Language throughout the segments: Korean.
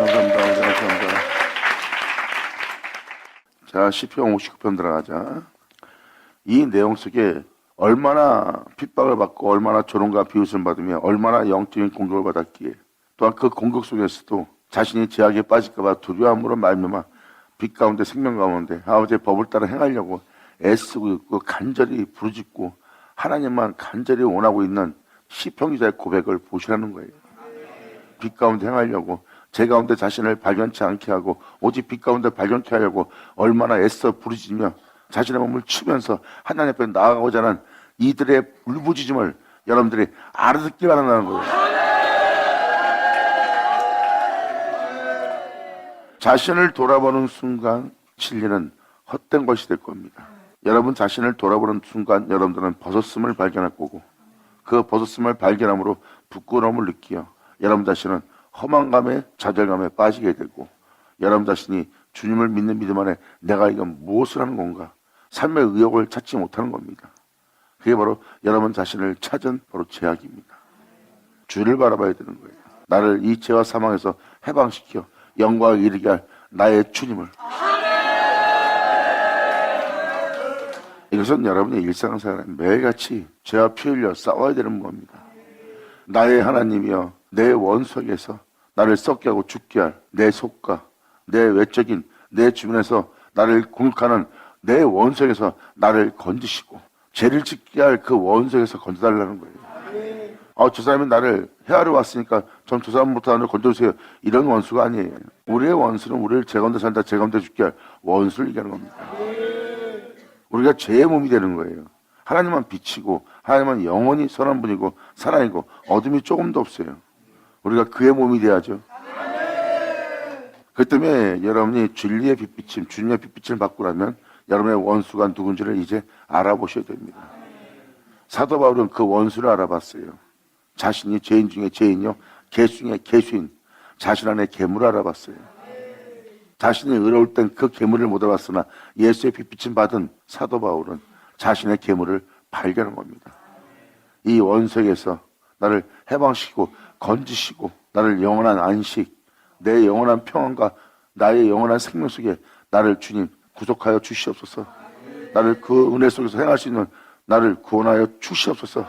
감사합니다. 자, 시편 59편 들어가자. 이 내용 속에 얼마나 핍박을 받고 얼마나 조롱과 비웃음을 받으며 얼마나 영적인 공격을 받았기에 또한 그 공격 속에서도 자신이 죄악에 빠질까봐 두려움으로 말미암아 빛 가운데 생명 가운데 아버지의 법을 따라 행하려고 애쓰고 있고 간절히 부르짖고 하나님만 간절히 원하고 있는 시편 기자의 고백을 보시라는 거예요. 빛 가운데 행하려고 제 가운데 자신을 발견치 않게 하고 오직 빛 가운데 발견케 하려고 얼마나 애써 부르짖으며 자신의 몸을 치면서 하나님 앞에 나아가고자 하는 이들의 울부짖음을 여러분들이 알아듣기 바란다는 거예요. 자신을 돌아보는 순간 진리는 헛된 것이 될 겁니다. 여러분 자신을 돌아보는 순간 여러분들은 벗었음을 발견할 거고 그 벗었음을 발견함으로 부끄러움을 느끼어 여러분 자신은 허망감에 좌절감에 빠지게 되고 여러분 자신이 주님을 믿는 믿음 안에 내가 이건 무엇을 하는 건가 삶의 의욕을 찾지 못하는 겁니다. 그게 바로 여러분 자신을 찾은 바로 죄악입니다. 주를 바라봐야 되는 거예요. 나를 이 죄와 사망에서 해방시켜 영광을 이르게 할 나의 주님을. 이것은 여러분의 일상생활에 매일같이 죄와 피 흘려 싸워야 되는 겁니다. 나의 하나님이여 내 원석에서 나를 썩게 하고 죽게 할 내 속과 내 외적인 내 주변에서 나를 공격하는 내 원석에서 나를 건지시고 죄를 짓게 할 그 원석에서 건져달라는 거예요. 저 사람이 나를 해하러 왔으니까 전 저 사람부터 나를 건져주세요. 이런 원수가 아니에요. 우리의 원수는 우리를 제 가운데 산다 제 가운데 죽게 할 원수를 얘기하는 겁니다. 우리가 죄의 몸이 되는 거예요. 하나님만 빛이고 하나님만 영원히 선한 분이고 사랑이고 어둠이 조금도 없어요. 우리가 그의 몸이 돼야죠. 그 때문에 여러분이 진리의 빛비침, 주님의 빛비침을 받고라면 여러분의 원수가 누군지를 이제 알아보셔야 됩니다. 사도 바울은 그 원수를 알아봤어요. 자신이 죄인 중에 죄인이요 개수 중에 개수인 자신 안에 괴물을 알아봤어요. 자신이 의로울 땐 그 괴물을 못 알아봤으나 예수의 빛비침 받은 사도 바울은 자신의 괴물을 발견한 겁니다. 이 원석에서 나를 해방시키고 건지시고 나를 영원한 안식, 내 영원한 평안과 나의 영원한 생명 속에 나를 주님 구속하여 주시옵소서. 나를 그 은혜 속에서 행할 수 있는 나를 구원하여 주시옵소서.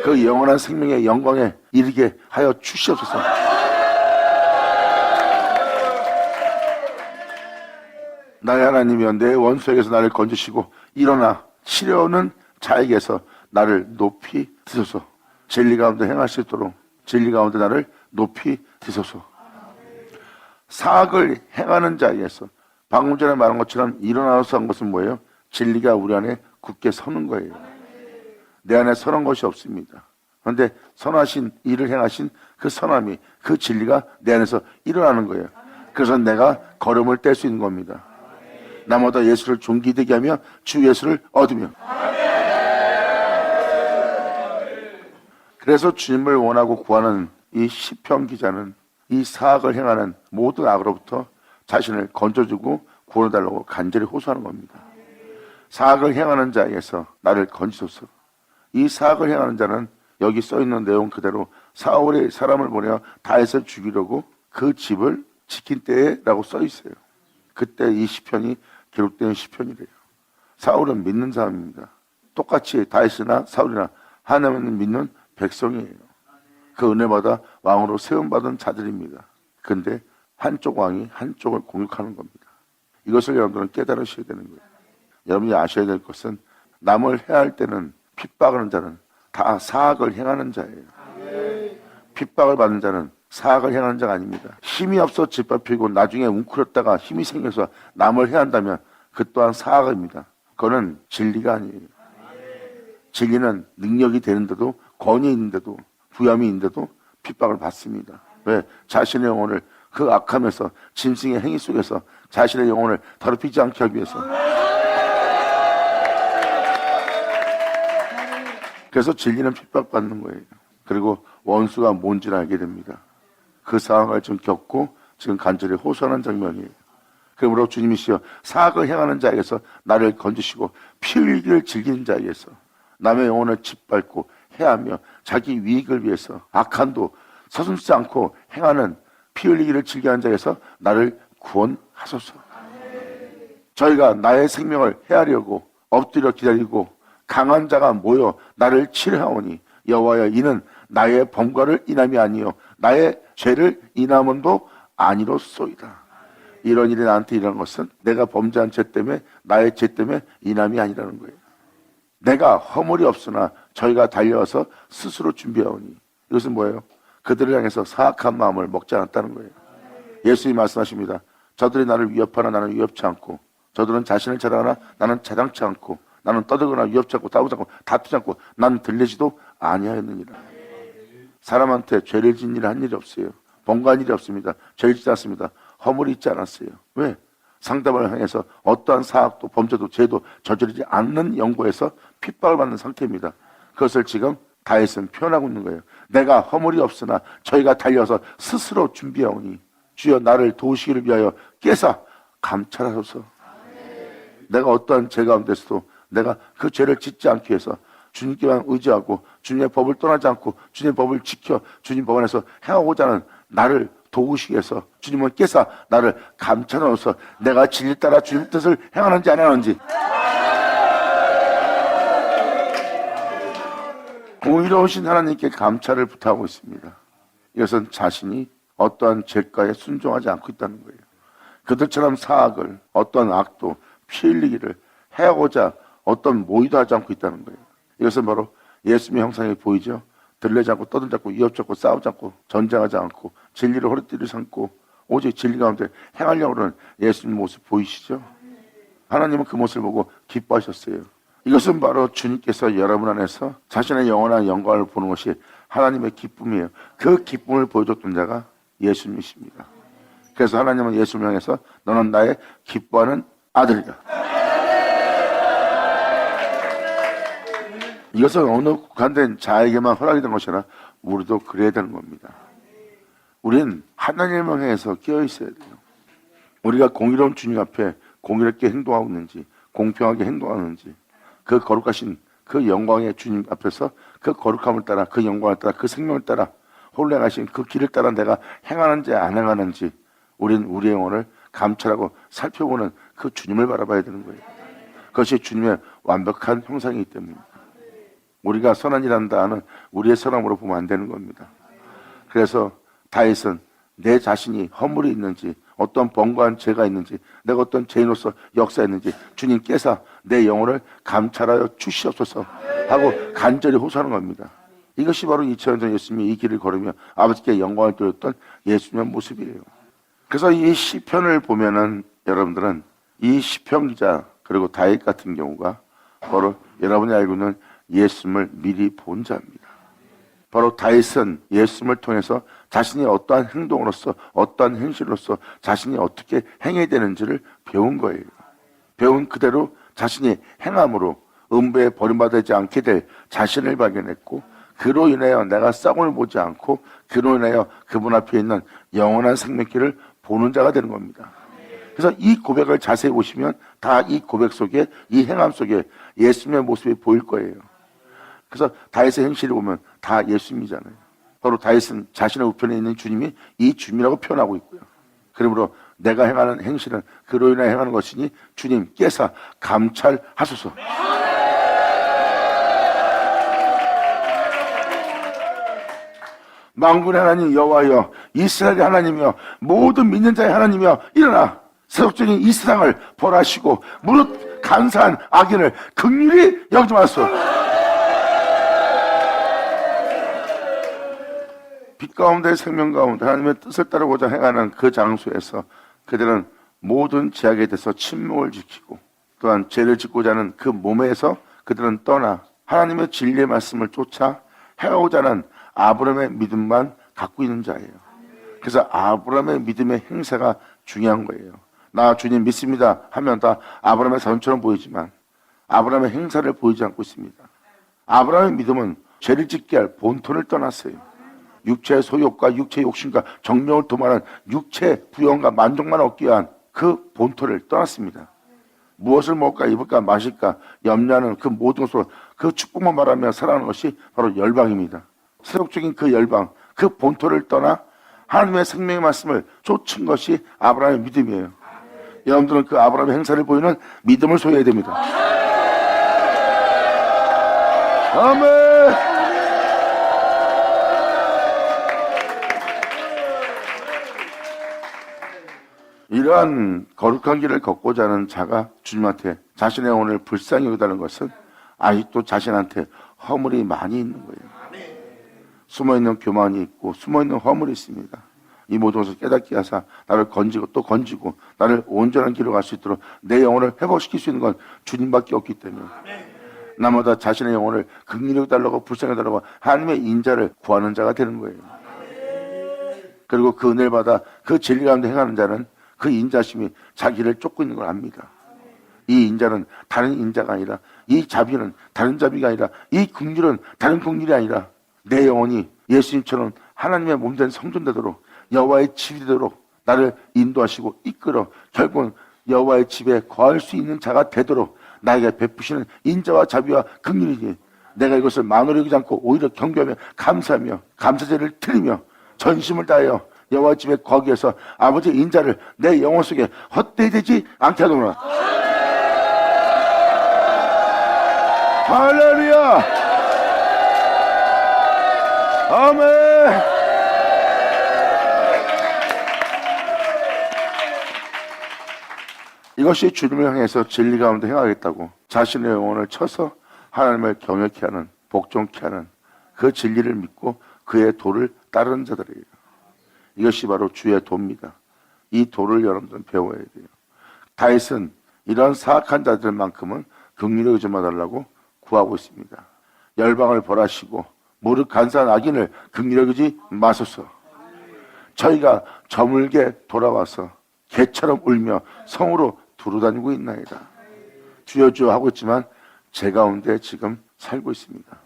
그 영원한 생명의 영광에 이르게 하여 주시옵소서. 나의 하나님이여 내 원수에게서 나를 건지시고 일어나 치려는 자에게서 나를 높이 드소서. 진리 가운데 행할 수 있도록 진리 가운데 나를 높이 드소서. 사악을 행하는 자에게서 방금 전에 말한 것처럼 일어나서 한 것은 뭐예요? 진리가 우리 안에 굳게 서는 거예요. 내 안에 선한 것이 없습니다. 그런데 선하신 일을 행하신 그 선함이 그 진리가 내 안에서 일어나는 거예요. 그래서 내가 걸음을 뗄 수 있는 겁니다. 나보다 예수를 존귀되게 하며 주 예수를 얻으며. 그래서 주님을 원하고 구하는 이 시편 기자는 이 사악을 행하는 모든 악으로부터 자신을 건져주고 구원해달라고 간절히 호소하는 겁니다. 사악을 행하는 자에게서 나를 건지소서. 이 사악을 행하는 자는 여기 써있는 내용 그대로 사울이 사람을 보내어 다윗을 죽이려고 그 집을 지킨 때라고 써있어요. 그때 이 시편이 기록된 시편이래요. 사울은 믿는 사람입니다. 똑같이 다윗이나 사울이나 하나님을 믿는 백성이에요. 그 은혜받아 왕으로 세움받은 자들입니다. 근데 한쪽 왕이 한쪽을 공격하는 겁니다. 이것을 여러분들은 깨달으셔야 되는 거예요. 여러분이 아셔야 될 것은 남을 해할 때는 핍박하는 자는 다 사악을 행하는 자예요. 핍박을 받는 자는 사악을 행하는 자가 아닙니다. 힘이 없어 짓밟히고 나중에 웅크렸다가 힘이 생겨서 남을 해한다면 그 또한 사악입니다. 그거는 진리가 아니에요. 진리는 능력이 되는데도 권위 있는데도 부함이 있는데도 핍박을 받습니다. 왜? 자신의 영혼을 그 악함에서 짐승의 행위 속에서 자신의 영혼을 더럽히지 않게 하기 위해서. 그래서 진리는 핍박받는 거예요. 그리고 원수가 뭔지를 알게 됩니다. 그 상황을 지금 겪고 지금 간절히 호소하는 장면이에요. 그러므로 주님이시여 사악을 행하는 자에게서 나를 건지시고 피 흘리기를 즐기는 자에게서 남의 영혼을 짓밟고 해하며 자기 위익을 위해서 악한도 서슴지 않고 행하는 피 흘리기를 즐겨하는 자에서 나를 구원하소서. 저희가 나의 생명을 해하려고 엎드려 기다리고 강한 자가 모여 나를 치려하오니 여호와여, 이는 나의 범과를 인함이 아니요 나의 죄를 인함은도 아니로소이다. 이런 일이 나한테 일어난 것은 내가 범죄한 죄 때문에, 나의 죄 때문에 인함이 아니라는 거예요. 내가 허물이 없으나 저희가 달려와서 스스로 준비하오니, 이것은 뭐예요? 그들을 향해서 사악한 마음을 먹지 않았다는 거예요. 예수님이 말씀하십니다. 저들이 나를 위협하나 나는 위협치 않고, 저들은 자신을 자랑하나 나는 자랑치 않고, 나는 떠들거나 위협치 않고 싸우지 않고 다투지 않고 난 들리지도 아니하였느니라. 사람한테 죄를 짓는 일을 한 일이 없어요. 범과한 일이 없습니다. 죄를 짓지 않습니다. 허물이 있지 않았어요. 왜? 상대방을 향해서 어떠한 사악도 범죄도 죄도 저지르지 않는 영고에서 핍박을 받는 상태입니다. 그것을 지금 다윗은 표현하고 있는 거예요. 내가 허물이 없으나 저희가 달려서 스스로 준비하오니 주여 나를 도우시기를 위하여 깨사 감찰하소서. 내가 어떠한 죄 가운데서도 내가 그 죄를 짓지 않기 위해서 주님께만 의지하고 주님의 법을 떠나지 않고 주님의 법을 지켜 주님 법 안에서 행하고자 하는 나를 도우시기 위해서 주님은 깨사 나를 감찰하소서. 내가 진리 따라 주님 뜻을 행하는지 안 행하는지. 공의로우신 하나님께 감찰을 부탁하고 있습니다. 이것은 자신이 어떠한 죄가에 순종하지 않고 있다는 거예요. 그들처럼 사악을, 어떠한 악도, 피 흘리기를 해하고자 어떤 모의도 하지 않고 있다는 거예요. 이것은 바로 예수님의 형상이 보이죠. 들레지 않고 떠들지 않고 위협지 않고 싸우지 않고 전쟁하지 않고 진리를 허리띠를 삼고 오직 진리 가운데 행하려고 하는 예수님 모습 보이시죠? 하나님은 그 모습을 보고 기뻐하셨어요. 이것은 바로 주님께서 여러분 안에서 자신의 영원한 영광을 보는 것이 하나님의 기쁨이에요. 그 기쁨을 보여줬던 자가 예수님이십니다. 그래서 하나님은 예수님을 향해서 너는 나의 기뻐하는 아들이다. 이것은 어느 국한된 자에게만 허락이 된 것이 아니라 우리도 그래야 되는 겁니다. 우리는 하나님을 향해서 끼어 있어야 돼요. 우리가 공의로운 주님 앞에 공의롭게 행동하고 있는지, 공평하게 행동하는지, 그 거룩하신 그 영광의 주님 앞에서 그 거룩함을 따라, 그 영광을 따라, 그 생명을 따라 홀랭하신 그 길을 따라 내가 행하는지 안 행하는지 우리는 우리의 영혼을 감찰하고 살펴보는 그 주님을 바라봐야 되는 거예요. 그것이 주님의 완벽한 형상이기 때문입니다. 우리가 선한 일 한다 하는 우리의 선함으로 보면 안 되는 겁니다. 그래서 다윗은 내 자신이 허물이 있는지, 어떤 범과한 죄가 있는지, 내가 어떤 죄인으로서 역사했는지 주님께서 내 영혼을 감찰하여 주시옵소서 하고 간절히 호소하는 겁니다. 이것이 바로 2000년 전 예수님이 이 길을 걸으며 아버지께 영광을 돌렸던 예수님의 모습이에요. 그래서 이 시편을 보면은 여러분들은 이 시편 기자 그리고 다윗 같은 경우가 바로 여러분이 알고 있는 예수님을 미리 본 자입니다. 바로 다윗은 예수님을 통해서 자신이 어떠한 행동으로서 어떠한 행실로서 자신이 어떻게 행해야 되는지를 배운 거예요. 배운 그대로 자신이 행함으로 음부에 버림받지 않게 될 자신을 발견했고, 그로 인하여 내가 썩음을 보지 않고 그로 인하여 그분 앞에 있는 영원한 생명길을 보는 자가 되는 겁니다. 그래서 이 고백을 자세히 보시면 다 이 고백 속에, 이 행함 속에 예수님의 모습이 보일 거예요. 그래서 다윗의 행실을 보면 다 예수님이잖아요. 바로 다윗은 자신의 우편에 있는 주님이 이 주님이라고 표현하고 있고요. 그러므로 내가 행하는 행실은 그로 인해 행하는 것이니 주님께서 감찰하소서. 만군의 하나님 여호와여, 이스라엘의 하나님이여, 모든 믿는 자의 하나님이여, 일어나 세속적인 이 세상을 벌하시고 무릇 간사한 악인을 긍휼히 여기지 마소서. 빛 가운데 생명 가운데 하나님의 뜻을 따르고자 행하는 그 장소에서 그들은 모든 제약에 대해서 침묵을 지키고, 또한 죄를 짓고자 하는 그 몸에서 그들은 떠나 하나님의 진리의 말씀을 쫓아 행하고자 하는 아브라함의 믿음만 갖고 있는 자예요. 그래서 아브라함의 믿음의 행세가 중요한 거예요. 나 주님 믿습니다 하면 다 아브라함의 자손처럼 보이지만 아브라함의 행사를 보이지 않고 있습니다. 아브라함의 믿음은 죄를 짓게 할 본토를 떠났어요. 육체의 소욕과 육체의 욕심과 정욕을 도모하는 육체 부영과 만족만 얻기 위한 그 본토를 떠났습니다. 무엇을 먹을까 입을까 마실까 염려하는 그 모든 것으로 그 축복만 말하며 살아가는 것이 바로 열방입니다. 세속적인 그 열방, 그 본토를 떠나 하나님의 생명의 말씀을 쫓은 것이 아브라함의 믿음이에요. 여러분들은 그 아브라함의 행사를 보이는 믿음을 소유해야 됩니다. 아멘. 이러한 거룩한 길을 걷고자 하는 자가 주님한테 자신의 영혼을 불쌍히 여기다는 것은 아직도 자신한테 허물이 많이 있는 거예요. 숨어있는 교만이 있고 숨어있는 허물이 있습니다. 이 모든 것을 깨닫게 하사 나를 건지고 또 건지고 나를 온전한 길로 갈 수 있도록 내 영혼을 회복시킬 수 있는 건 주님밖에 없기 때문에 나마다 자신의 영혼을 긍휼히 여겨달라고 불쌍히 여겨달라고 하나님의 인자를 구하는 자가 되는 거예요. 그리고 그 은혜를 받아 그 진리 가운데 행하는 자는 그 인자심이 자기를 쫓고 있는 걸 압니다. 이 인자는 다른 인자가 아니라, 이 자비는 다른 자비가 아니라, 이 긍휼은 다른 긍휼이 아니라 내 영혼이 예수님처럼 하나님의 몸된 성전 되도록 여호와의 집이 되도록 나를 인도하시고 이끌어 결국은 여호와의 집에 거할 수 있는 자가 되도록 나에게 베푸시는 인자와 자비와 긍휼이니 내가 이것을 만으로 여기지 않고 오히려 경배하며 감사하며 감사제를 드리며 전심을 다하여 여호와의 집에 거기 위해서 아버지의 인자를 내 영혼 속에 헛되이 되지 않게 하도록. 할렐루야. 아멘. 이것이 주님을 향해서 진리 가운데 행하겠다고 자신의 영혼을 쳐서 하나님을 경외케 하는, 복종케 하는 그 진리를 믿고 그의 도를 따르는 자들이에요. 이것이 바로 주의 도입니다. 이 도를 여러분들은 배워야 돼요. 다윗은 이런 사악한 자들만큼은 긍휼히 여기지 달라고 구하고 있습니다. 열방을 벌하시고 무릇 간사한 악인을 긍휼히 여기지 마소서. 저희가 저물게 돌아와서 개처럼 울며 성으로 두루다니고 있나이다. 주여 주여 하고 있지만 제 가운데 지금 살고 있습니다.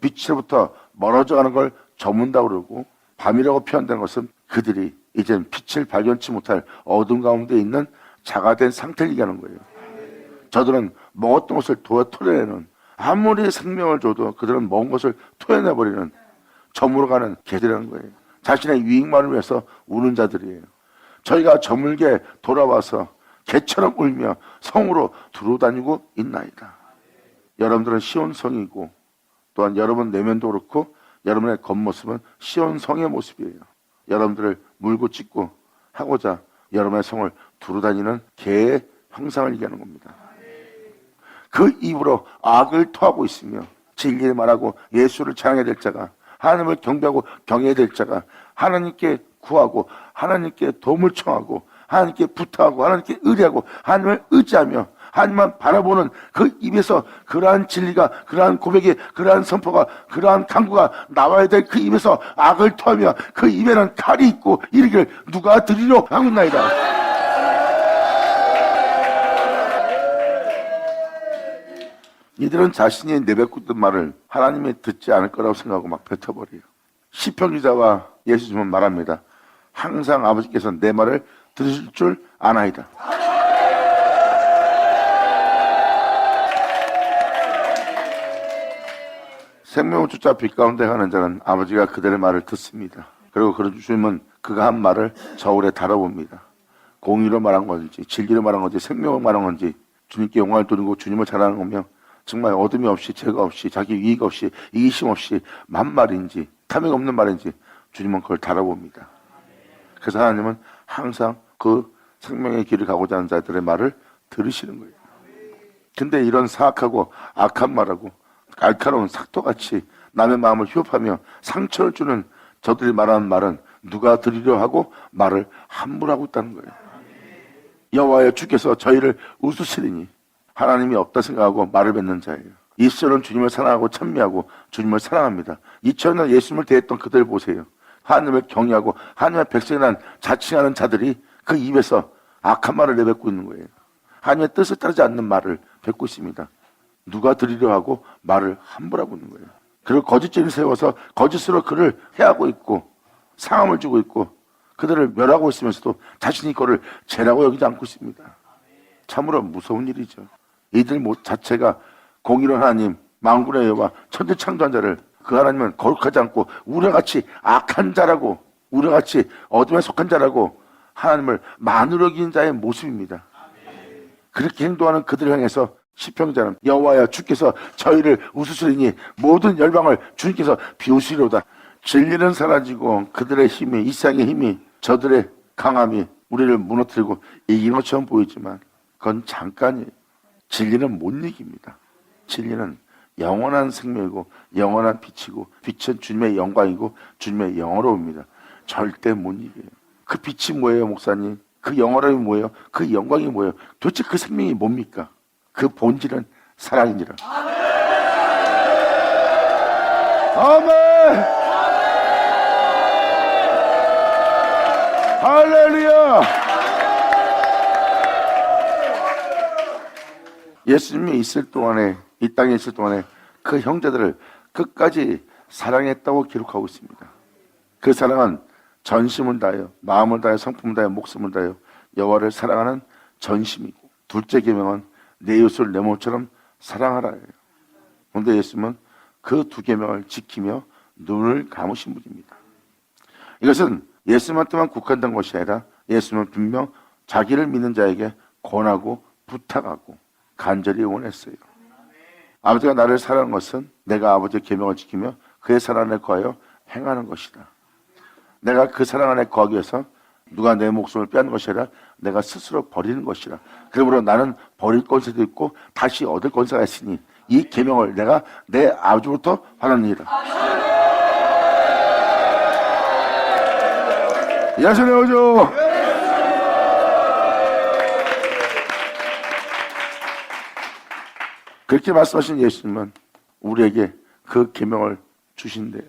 빛으로부터 멀어져 가는 걸 저문다고 그러고 밤이라고 표현된 것은 그들이 이젠 빛을 발견치 못할 어둠 가운데 있는 자가 된 상태를 얘기하는 거예요. 저들은 먹었던 것을 토해내는, 아무리 생명을 줘도 그들은 먹은 것을 토해내버리는 저물어가는 개들이라는 거예요. 자신의 유익만을 위해서 우는 자들이에요. 저희가 저물게 돌아와서 개처럼 울며 성으로 두루다니고 있나이다. 여러분들은 시온성이고 또한 여러분 내면도 그렇고 여러분의 겉모습은 시온성의 모습이에요. 여러분들을 물고 찢고 하고자 여러분의 성을 두루다니는 개의 형상을 얘기하는 겁니다. 그 입으로 악을 토하고 있으며 진리를 말하고 예수를 찬양해야 될 자가, 하나님을 경배하고 경외해야 될 자가, 하나님께 구하고 하나님께 도움을 청하고 하나님께 부탁하고 하나님께 의뢰하고 하나님을 의지하며 하나님만 바라보는 그 입에서 그러한 진리가, 그러한 고백이, 그러한 선포가, 그러한 강구가 나와야 될 그 입에서 악을 토하며 그 입에는 칼이 있고 이르기를 누가 들으려 하고 있나이다. 이들은 자신이 내뱉고 있던 말을 하나님이 듣지 않을 거라고 생각하고 막 뱉어버려요. 시편 기자와 예수님은 말합니다. 항상 아버지께서 내 말을 들으실 줄 아나이다. 생명을 쫓아 빛 가운데 가는 자는 아버지가 그들의 말을 듣습니다. 그리고 그런 주님은 그가 한 말을 저울에 달아봅니다. 공의로 말한 건지 진리로 말한 건지 생명을 말한 건지 주님께 영광을 돌리고 주님을 자랑하는 거며 정말 어둠이 없이 죄가 없이 자기 이익 없이 이기심 없이 만말인지 탐욕 없는 말인지 주님은 그걸 달아봅니다. 그래서 하나님은 항상 그 생명의 길을 가고자 하는 자들의 말을 들으시는 거예요. 근데 이런 사악하고 악한 말하고 날카로운 삭도같이 남의 마음을 휴업하며 상처를 주는 저들이 말하는 말은 누가 들으려 하고 말을 함부로 하고 있다는 거예요. 여호와여 주께서 저희를 웃으시리니 하나님이 없다 생각하고 말을 뱉는 자예요. 이스라엘은 주님을 사랑하고 찬미하고 주님을 사랑합니다. 2000년 예수님을 대했던 그들 보세요. 하나님을 경외하고 하나님의 백성이란 자칭하는 자들이 그 입에서 악한 말을 내뱉고 있는 거예요. 하나님의 뜻을 따르지 않는 말을 뱉고 있습니다. 누가 들으려 하고 말을 함부로 하고 있는 거예요. 그리고 거짓죄를 세워서 거짓으로 그를 해하고 있고 상함을 주고 있고 그들을 멸하고 있으면서도 자신이 그를 죄라고 여기지 않고 있습니다. 참으로 무서운 일이죠. 이들 자체가 공의로운 하나님, 만군의 여호와, 천지창조한 자를 그 하나님은 거룩하지 않고 우리같이 악한 자라고 우리가 같이 어둠에 속한 자라고 하나님을 만으로 여긴 자의 모습입니다. 그렇게 행동하는 그들을 향해서 시편자는 여호와여 주께서 저희를 웃으시리니 모든 열방을 주님께서 비우시리로다. 진리는 사라지고 그들의 힘이, 이 세상의 힘이, 저들의 강함이 우리를 무너뜨리고 이긴 것처럼 보이지만 그건 잠깐이에요. 진리는 못 이깁니다. 진리는 영원한 생명이고 영원한 빛이고 빛은 주님의 영광이고 주님의 영어로움입니다. 절대 못 이겨요. 그 빛이 뭐예요, 목사님? 그 영어로움이 뭐예요? 그 영광이 뭐예요? 도대체 그 생명이 뭡니까? 그 본질은 사랑이니라. 아멘. 할렐루야. 예수님이 있을 동안에, 이 땅에 있을 동안에 그 형제들을 끝까지 사랑했다고 기록하고 있습니다. 그 사랑은 전심을 다하여, 마음을 다하여, 성품을 다하여, 목숨을 다하여 여호와를 사랑하는 전심이고, 둘째 계명은 내 이웃을 내 몸처럼 사랑하라예요. 그런데 예수님은 그 두 계명을 지키며 눈을 감으신 분입니다. 이것은 예수님한테만 국한된 것이 아니라 예수님은 분명 자기를 믿는 자에게 권하고 부탁하고 간절히 원했어요. 아버지가 나를 사랑한 것은 내가 아버지의 계명을 지키며 그의 사랑 안에 거하여 행하는 것이다. 내가 그 사랑 안에 거하기 위해서 누가 내 목숨을 빼앗는 것이 아니라 내가 스스로 버리는 것이라. 그러므로 나는 버릴 권세도 있고 다시 얻을 권세가 있으니 이 계명을 내가 내 아버지부터 받았느니라. 예수님 오죠. 그렇게 말씀하신 예수님은 우리에게 그 계명을 주신대요.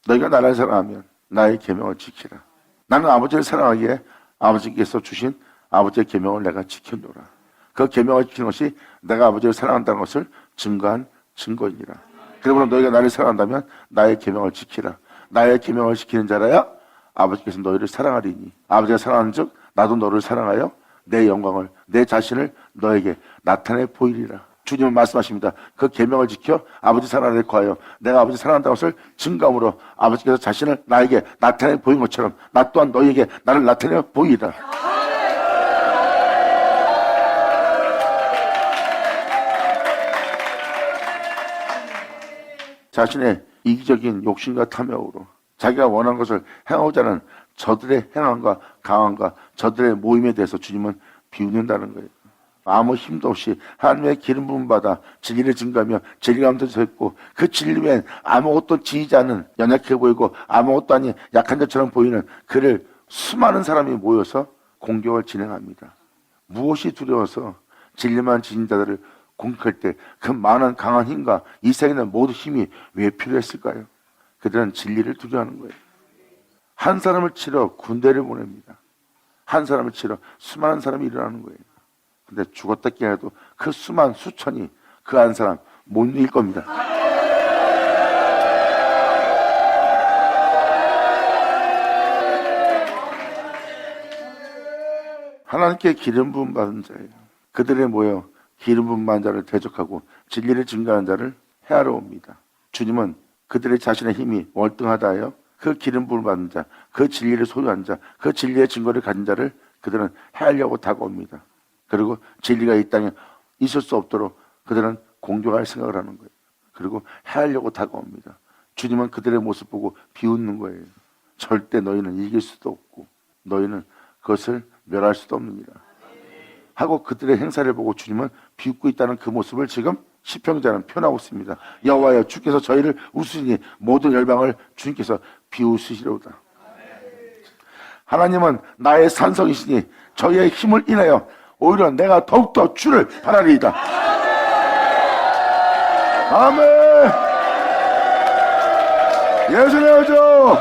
너희가 나를 사랑하면 나의 계명을 지키라. 나는 아버지를 사랑하기에 아버지께서 주신 아버지의 계명을 내가 지켜노라. 그 계명을 지키는 것이 내가 아버지를 사랑한다는 것을 증거한 증거이니라. 그러므로 너희가 나를 사랑한다면 나의 계명을 지키라. 나의 계명을 지키는 자라야 아버지께서 너희를 사랑하리니 아버지가 사랑하는 즉 나도 너를 사랑하여 내 영광을, 내 자신을 너에게 나타내 보이리라. 주님은 말씀하십니다. 그 계명을 지켜 아버지 사랑을 거하여 내가 아버지 사랑한다는 것을 증거함으로 아버지께서 자신을 나에게 나타내 보인 것처럼 나 또한 너희에게 나를 나타내 보이리라. 자신의 이기적인 욕심과 탐욕으로 자기가 원하는 것을 행하고자 하는 저들의 행함과 강함과 저들의 모임에 대해서 주님은 비웃는다는 거예요. 아무 힘도 없이 하나님의 기름 부음 받아 진리를 증거하며 진리 가운데 서 있고 그 진리 외엔 아무것도 지니지 않는 연약해 보이고 아무것도 아닌 약한 자처럼 보이는 그를 수많은 사람이 모여서 공격을 진행합니다. 무엇이 두려워서 진리만 지닌 자들을 공격할 때 그 많은 강한 힘과 이 세상에 있는 모든 힘이 왜 필요했을까요? 그들은 진리를 두려워하는 거예요. 한 사람을 치러 군대를 보냅니다. 한 사람을 치러 수많은 사람이 일어나는 거예요. 근데 죽었다 깨어나도 그 수만 수천이 그 한 사람 못 이길 겁니다. 하나님께 기름 부음 받은 자예요. 그들에 모여 기름 부음 받은 자를 대적하고 진리를 증거하는 자를 헤아려 옵니다. 주님은 그들의 자신의 힘이 월등하다 하여 그 기름 부음을 받은 자, 그 진리를 소유한 자, 그 진리의 증거를 가진 자를 그들은 헤아려고 다가옵니다. 그리고 진리가 이 땅에 있을 수 없도록 그들은 공격할 생각을 하는 거예요. 그리고 헤아려고 다가옵니다. 주님은 그들의 모습 보고 비웃는 거예요. 절대 너희는 이길 수도 없고 너희는 그것을 멸할 수도 없느니라 하고 그들의 행사를 보고 주님은 비웃고 있다는 그 모습을 지금 시편자는 표현하고 있습니다. 여호와여 주께서 저희를 웃으시니 모든 열방을 주님께서 비웃으시리로다. 하나님은 나의 산성이시니 저희의 힘을 인하여 오히려 내가 더욱더 주를 바라리이다. 아멘. 예수님 오죠.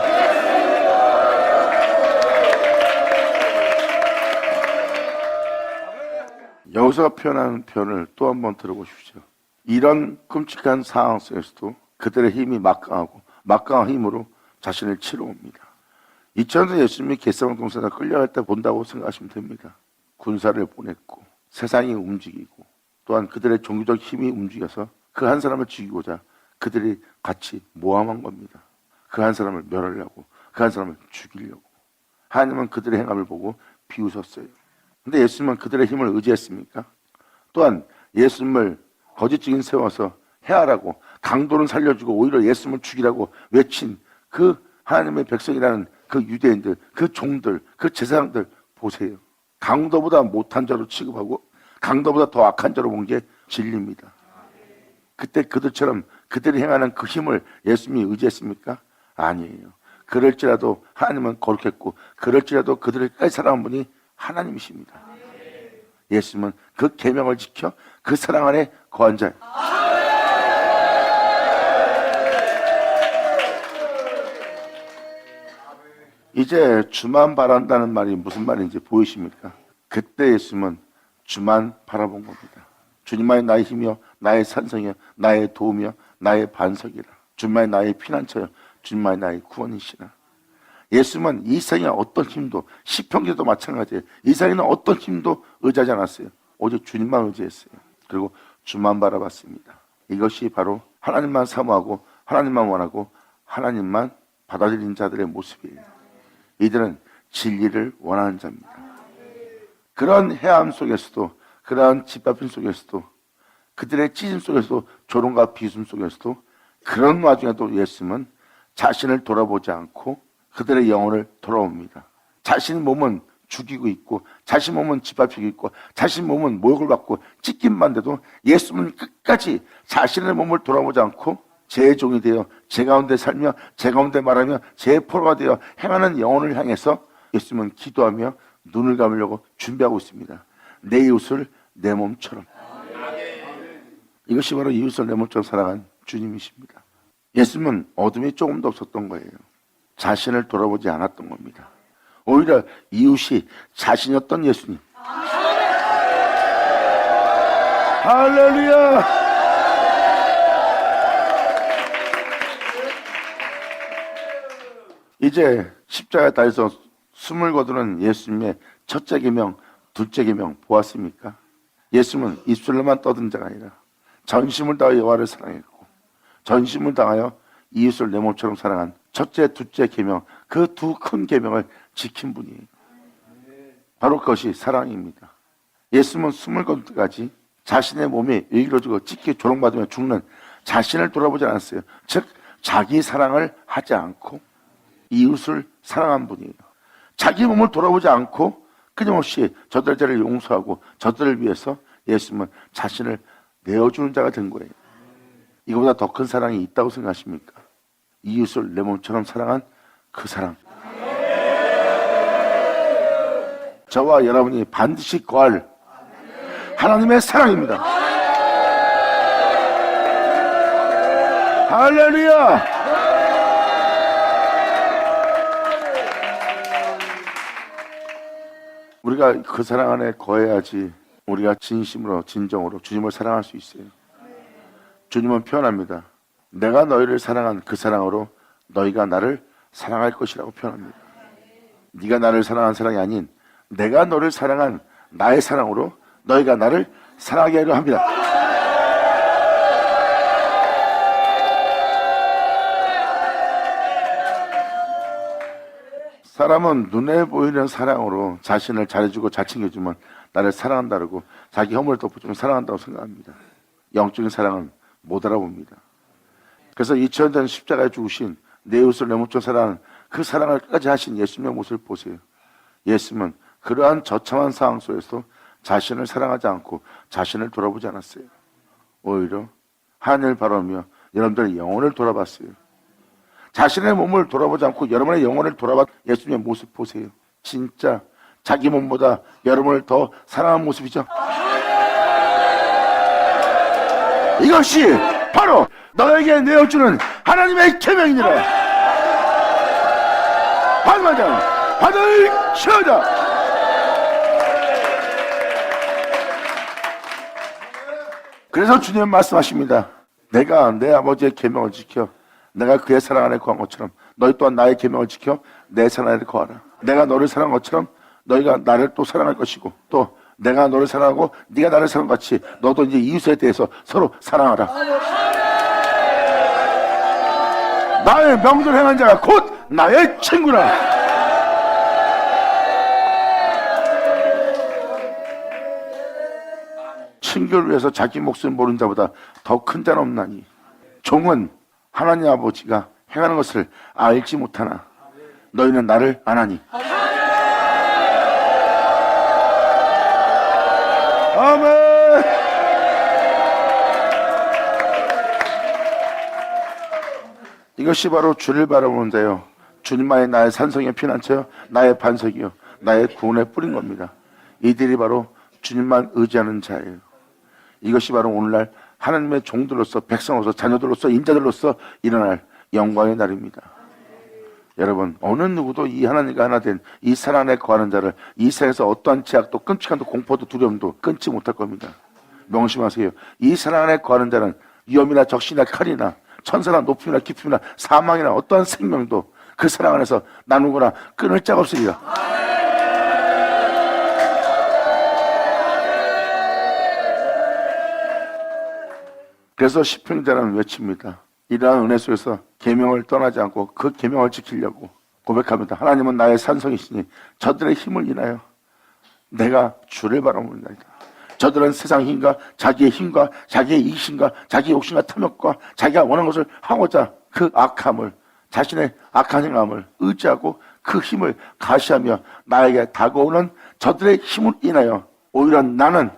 여기서 표현하는 표현을 또 한 번 들어보십시오. 이런 끔찍한 상황 속에서도 그들의 힘이 막강하고 막강한 힘으로 자신을 치러옵니다. 이전에 예수님이 겟세마네 동산에 끌려갈 때 본다고 생각하시면 됩니다. 군사를 보냈고 세상이 움직이고 또한 그들의 종교적 힘이 움직여서 그 한 사람을 죽이고자 그들이 같이 모함한 겁니다. 그 한 사람을 멸하려고, 그 한 사람을 죽이려고. 하나님은 그들의 행함을 보고 비웃었어요. 근데 예수님은 그들의 힘을 의지했습니까? 또한 예수님을 거짓 증인 세워서 해하라고, 강도는 살려주고 오히려 예수님을 죽이라고 외친 그 하나님의 백성이라는 그 유대인들, 그 종들, 그 제사장들 보세요. 강도보다 못한 자로 취급하고 강도보다 더 악한 자로 본 게 진리입니다. 그때 그들처럼 그들이 행하는 그 힘을 예수님이 의지했습니까? 아니에요. 그럴지라도 하나님은 거룩했고 그럴지라도 그들을 끝까지 사랑한 분이 하나님이십니다. 예수님은 그 계명을 지켜 그 사랑 안에 거한 자예요. 이제 주만 바란다는 말이 무슨 말인지 보이십니까? 그때 예수님은 주만 바라본 겁니다. 주님만이 나의 힘이요 나의 산성이요 나의 도움이요 나의 반석이라. 주님만이 나의 피난처요 주님만이 나의 구원이시라. 예수님은 이 세상의 어떤 힘도, 시편기도 마찬가지예요. 이 세상에는 어떤 힘도 의지하지 않았어요. 오직 주님만 의지했어요. 그리고 주만 바라봤습니다. 이것이 바로 하나님만 사모하고 하나님만 원하고 하나님만 받아들이는 자들의 모습이에요. 이들은 진리를 원하는 자입니다. 그런 해암 속에서도, 그러한 짓밟힘 속에서도, 그들의 찢음 속에서도, 조롱과 비웃음 속에서도, 그런 와중에도 예수님은 자신을 돌아보지 않고 그들의 영혼을 돌아옵니다. 자신 몸은 죽이고 있고, 자신 몸은 짓밟히고 있고, 자신 몸은 모욕을 받고 찢김만 돼도 예수님은 끝까지 자신의 몸을 돌아보지 않고 제 종이 되어 제 가운데 살며 제 가운데 말하며 제 포로가 되어 행하는 영혼을 향해서 예수님은 기도하며 눈을 감으려고 준비하고 있습니다. 내 이웃을 내 몸처럼. 이것이 바로 이웃을 내 몸처럼 사랑한 주님이십니다. 예수님은 어둠이 조금도 없었던 거예요. 자신을 돌아보지 않았던 겁니다. 오히려 이웃이 자신이었던 예수님. 할렐루야! 이제 십자가에 달려서 숨을 거두는 예수님의 첫째 계명, 둘째 계명 보았습니까? 예수님은 입술로만 떠든 자가 아니라 전심을 다하여 여호와를 사랑했고 전심을 다하여 이웃을 내 몸처럼 사랑한 첫째, 둘째 계명, 그 두 큰 계명을 지킨 분이에요. 바로 그것이 사랑입니다. 예수님은 숨을 거둘 때까지 자신의 몸이 일그러지고 찢기 조롱받으며 죽는 자신을 돌아보지 않았어요. 즉 자기 사랑을 하지 않고 이웃을 사랑한 분이에요. 자기 몸을 돌아보지 않고 끊임없이 저들을 용서하고 저들을 위해서 예수님은 자신을 내어주는 자가 된 거예요. 이거보다 더 큰 사랑이 있다고 생각하십니까? 이웃을 내 몸처럼 사랑한 그 사랑. 저와 여러분이 반드시 거할 하나님의 사랑입니다. 할렐루야! 우리가 그 사랑 안에 거해야지 우리가 진심으로 진정으로 주님을 사랑할 수 있어요. 주님은 표현합니다. 내가 너희를 사랑한 그 사랑으로 너희가 나를 사랑할 것이라고 표현합니다. 네가 나를 사랑한 사랑이 아닌 내가 너를 사랑한 나의 사랑으로 너희가 나를 사랑하게 하려 합니다. 사람은 눈에 보이는 사랑으로 자신을 잘해주고 잘 챙겨주면 나를 사랑한다고 자기 허물을 덮어주면 사랑한다고 생각합니다. 영적인 사랑은 못 알아봅니다. 그래서 2000년 십자가에 죽으신 내 이웃을 내 몸처럼 사랑하는 그 사랑을 끝까지 하신 예수님의 모습을 보세요. 예수님은 그러한 저참한 상황 속에서 자신을 사랑하지 않고 자신을 돌아보지 않았어요. 오히려 하나님을 바라보며 여러분들의 영혼을 돌아봤어요. 자신의 몸을 돌아보지 않고 여러분의 영혼을 돌아봐 예수님의 모습 보세요. 진짜 자기 몸보다 여러분을 더 사랑하는 모습이죠. 이것이 바로 너에게 내어주는 하나님의 계명이니라. 받으자 받으셔다. 그래서 주님은 말씀하십니다. 내가 내 아버지의 계명을 지켜 내가 그의 사랑 안에 거한 것처럼 너희 또한 나의 계명을 지켜 내 사랑 안에 거하라. 내가 너를 사랑한 것처럼 너희가 나를 또 사랑할 것이고 또 내가 너를 사랑하고 네가 나를 사랑한 같이 너도 이제 이웃에 대해서 서로 사랑하라. 나의 명절 행한 자가 곧 나의 친구라. 친교를 위해서 자기 목숨을 모른 자보다 더 큰 자는 없나니 종은 하나님 아버지가 행하는 것을 알지 못하나 너희는 나를 아나니. 아멘. 이것이 바로 주를 바라보는 자요, 주님만이 나의 산성의 피난처요, 나의 반석이요, 나의 구원의 뿌린 겁니다. 이들이 바로 주님만 의지하는 자예요. 이것이 바로 오늘날 하나님의 종들로서, 백성으로서, 자녀들로서, 인자들로서 일어날 영광의 날입니다. 여러분, 어느 누구도 이 하나님과 하나 된 이 사랑 안에 거하는 자를 이 세상에서 어떠한 제약도 끔찍한 공포도 두려움도 끊지 못할 겁니다. 명심하세요. 이 사랑 안에 거하는 자는 위험이나 적신이나 칼이나 천사나 높임이나 깊음이나 사망이나 어떠한 생명도 그 사랑 안에서 나누거나 끊을 자가 없으리라. 그래서 시편자는 외칩니다. 이러한 은혜 속에서 계명을 떠나지 않고 그 계명을 지키려고 고백합니다. 하나님은 나의 산성이시니 저들의 힘을 인하여 내가 주를 바라봅니다. 저들은 세상 힘과 자기의 힘과 자기의 이익심과 자기의 욕심과 탐욕과 자기가 원하는 것을 하고자 그 악함을, 자신의 악한 행함을 의지하고 그 힘을 가시하며 나에게 다가오는 저들의 힘을 인하여 오히려 나는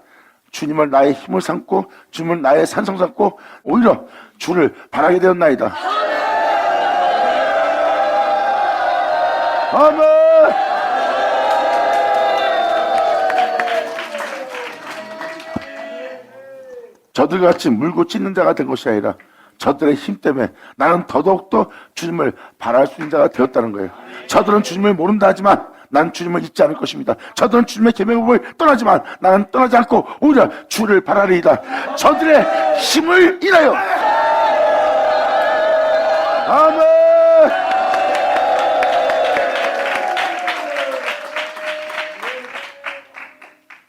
주님을 나의 힘을 삼고 주님을 나의 산성 삼고 오히려 주를 바라게 되었나이다. 아멘. 저들같이 물고 찢는 자가 된 것이 아니라 저들의 힘 때문에 나는 더더욱더 주님을 바랄 수 있는 자가 되었다는 거예요. 저들은 주님을 모른다 하지만 난 주님을 잊지 않을 것입니다. 저들은 주님의 계명을 떠나지만 나는 떠나지 않고 오히려 주를 바라리이다. 저들의 힘을 인하여. 아멘.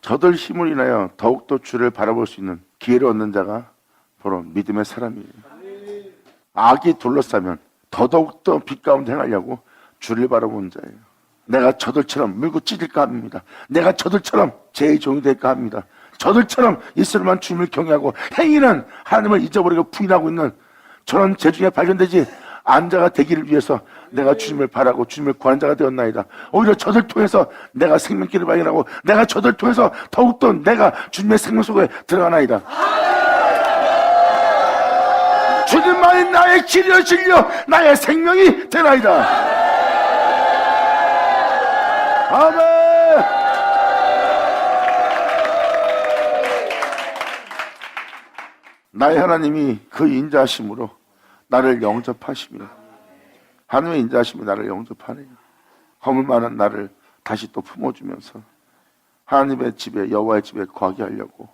저들 힘을 인하여 더욱더 주를 바라볼 수 있는 기회를 얻는 자가 바로 믿음의 사람이에요. 악이 둘러싸면 더더욱더 빛 가운데 행하려고 주를 바라보는 자예요. 내가 저들처럼 물고 찢을까 합니다. 내가 저들처럼 제 종이 될까 합니다. 저들처럼 이스라엘만 주님을 경외하고 행위는 하나님을 잊어버리고 부인하고 있는 저런 제 중에 발견되지 안자가 되기를 위해서 내가 주님을 바라고 주님을 구하는 자가 되었나이다. 오히려 저들 통해서 내가 생명길을 발견하고 내가 저들 통해서 더욱더 내가 주님의 생명 속에 들어가나이다. 주님만이 나의 길이요 진리요 나의 생명이 되나이다. 아멘. 나의 하나님이 그 인자하심으로 나를 영접하시며 하나님의 인자하심이 나를 영접하네요. 허물 많은 나를 다시 또 품어주면서 하나님의 집에 여호와의 집에 거하게 하려고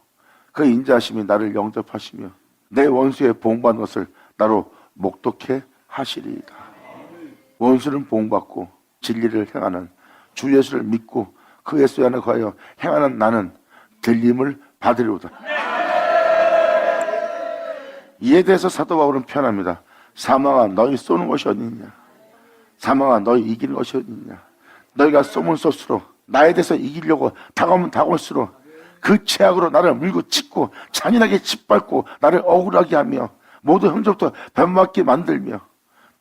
그 인자하심이 나를 영접하시며 내 원수의 보응받는 것을 나로 목독해 하시리이다. 원수는 보응받고 진리를 행하는 주 예수를 믿고 그 예수 안에 거하여 행하는 나는 들림을 받으리로다. 이에 대해서 사도 바울은 표현합니다. 사망아 너희 쏘는 것이 어디냐? 사망아 너희 이기는 것이 어디냐? 너희가 쏘면 쏠수록 나에 대해서 이기려고 다가오면 다가올수록 그 죄악으로 나를 물고 찢고 잔인하게 짓밟고 나를 억울하게 하며 모두 형제부터 변맞게 만들며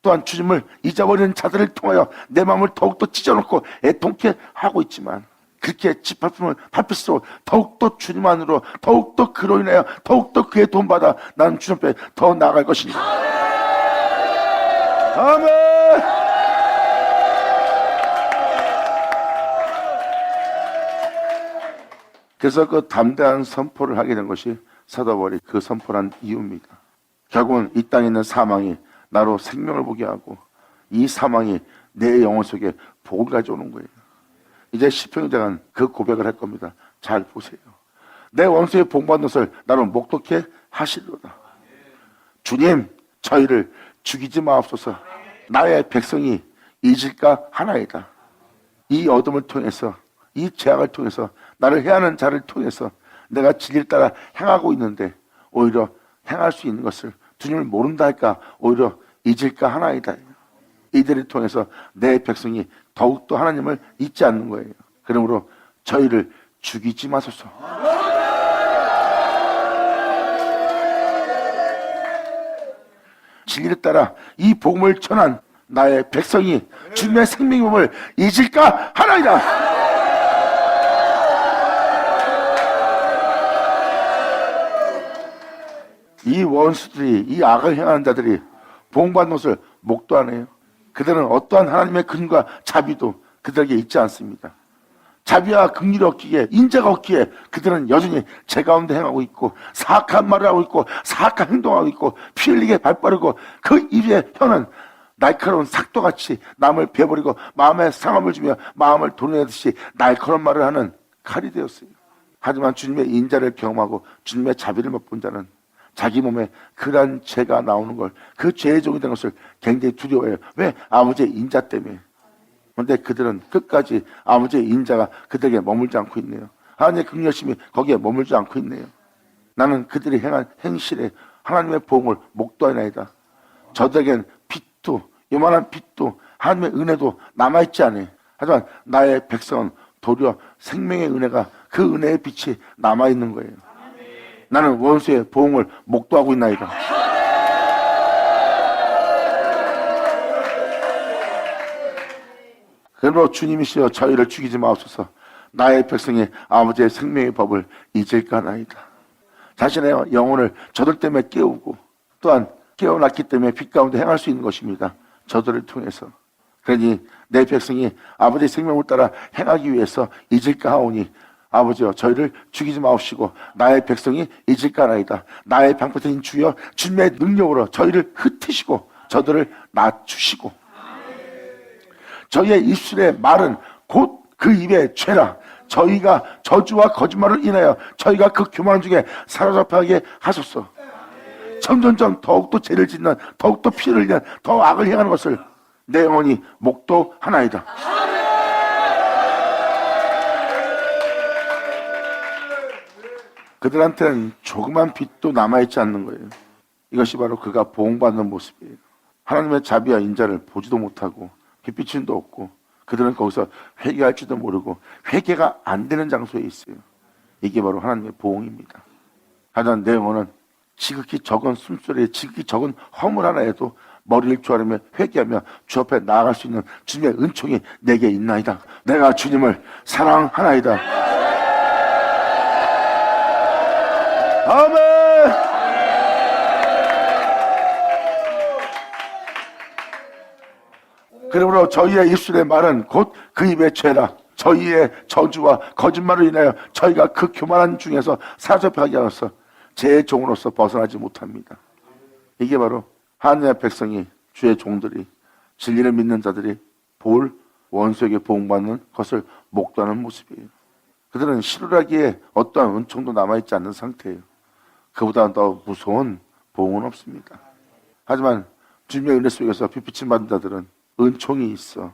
또한 주님을 잊어버리는 자들을 통하여 내 마음을 더욱더 찢어놓고 애통케 하고 있지만 그렇게 짓밟음을 밟을수록 더욱더 주님 안으로 더욱더 그로 인하여 더욱더 그의 도움받아 나는 주님 앞에 더 나아갈 것입니다. 아멘. 그래서 그 담대한 선포를 하게 된 것이 사도 바울이 그 선포를 한 이유입니다. 결국은 이 땅에 있는 사망이 나로 생명을 보게 하고 이 사망이 내 영혼 속에 복을 가져오는 거예요. 이제 시편자는 그 고백을 할 겁니다. 잘 보세요. 내 원수의 복받는 것을 나로 목독해 하시리로다. 주님 저희를 죽이지 마옵소서. 나의 백성이 잊을까 하나이다. 이 어둠을 통해서 이 죄악을 통해서 나를 해하는 자를 통해서 내가 진리를 따라 행하고 있는데 오히려 행할 수 있는 것을 주님을 모른다 할까 오히려 잊을까 하나이다. 이들을 통해서 내 백성이 더욱더 하나님을 잊지 않는 거예요. 그러므로 저희를 죽이지 마소서. 진리를 따라 이 복음을 전한 나의 백성이 주님의 생명의 법을 잊을까 하나이다. 이 원수들이, 이 악을 행하는 자들이 복음받는 것을 목도 안 해요. 그들은 어떠한 하나님의 근과 자비도 그들에게 있지 않습니다. 자비와 긍휼이 없기에, 인자가 없기에 그들은 여전히 제 가운데 행하고 있고, 사악한 말을 하고 있고, 사악한 행동하고 있고, 피 흘리게 발빠르고, 그 입의 혀는 날카로운 삭도같이 남을 베버리고 마음에 상함을 주며 마음을 도려내듯이 날카로운 말을 하는 칼이 되었어요. 하지만 주님의 인자를 경험하고 주님의 자비를 맛본 자는 자기 몸에 그러한 죄가 나오는 걸, 그 죄의 종이 된 것을 굉장히 두려워해요. 왜? 아버지의 인자 때문에. 그런데 그들은 끝까지 아버지의 인자가 그들에게 머물지 않고 있네요. 하나님의 긍휼심이 거기에 머물지 않고 있네요. 나는 그들이 행한 행실에 하나님의 보응을 목도하나이다. 저들에겐 빛도, 요만한 빛도, 하나님의 은혜도 남아있지 않아요. 하지만 나의 백성은 도리어 생명의 은혜가, 그 은혜의 빛이 남아있는 거예요. 나는 원수의 보응을 목도하고 있나이다. 그러므로 주님이시여 저희를 죽이지 마옵소서. 나의 백성이 아버지의 생명의 법을 잊을까 하나이다. 자신의 영혼을 저들 때문에 깨우고 또한 깨어났기 때문에 빛 가운데 행할 수 있는 것입니다. 저들을 통해서. 그러니 내 백성이 아버지의 생명을 따라 행하기 위해서 잊을까 하오니 아버지여 저희를 죽이지 마옵시고 나의 백성이 잊을까 하나이다. 나의 방패인 주여 주님의 능력으로 저희를 흩으시고 저들을 낮추시고 저희의 입술의 말은 곧 그 입의 죄라. 저희가 저주와 거짓말을 인하여 저희가 그 교만 중에 사로잡히게 하소서. 점점점 더욱더 죄를 짓는, 더욱더 피를 흘리는, 더 악을 행하는 것을 내 영혼이 목도하나이다. 그들한테는 조그만 빛도 남아있지 않는 거예요. 이것이 바로 그가 보응받는 모습이에요. 하나님의 자비와 인자를 보지도 못하고 빛비침도 없고 그들은 거기서 회개할지도 모르고 회개가 안 되는 장소에 있어요. 이게 바로 하나님의 보응입니다. 하지만 내 영혼은 지극히 적은 숨소리에 지극히 적은 허물 하나에도 머리를 조아리며 회개하며 주 앞에 나아갈 수 있는 주님의 은총이 내게 있나이다. 내가 주님을 사랑하나이다. 아멘. 그러므로 저희의 입술의 말은 곧 그 입의 죄라. 저희의 저주와 거짓말을 인하여 저희가 그 교만한 중에서 사로잡히게 하여서 제 종으로서 벗어나지 못합니다. 이게 바로 하나님의 백성이, 주의 종들이, 진리를 믿는 자들이 볼 원수에게 보응받는 것을 목도하는 모습이에요. 그들은 실루라기에 어떠한 은총도 남아있지 않는 상태예요. 그보다 더 무서운 보응은 없습니다. 하지만 주님의 은혜 속에서 빛비침 받은 자들은 은총이 있어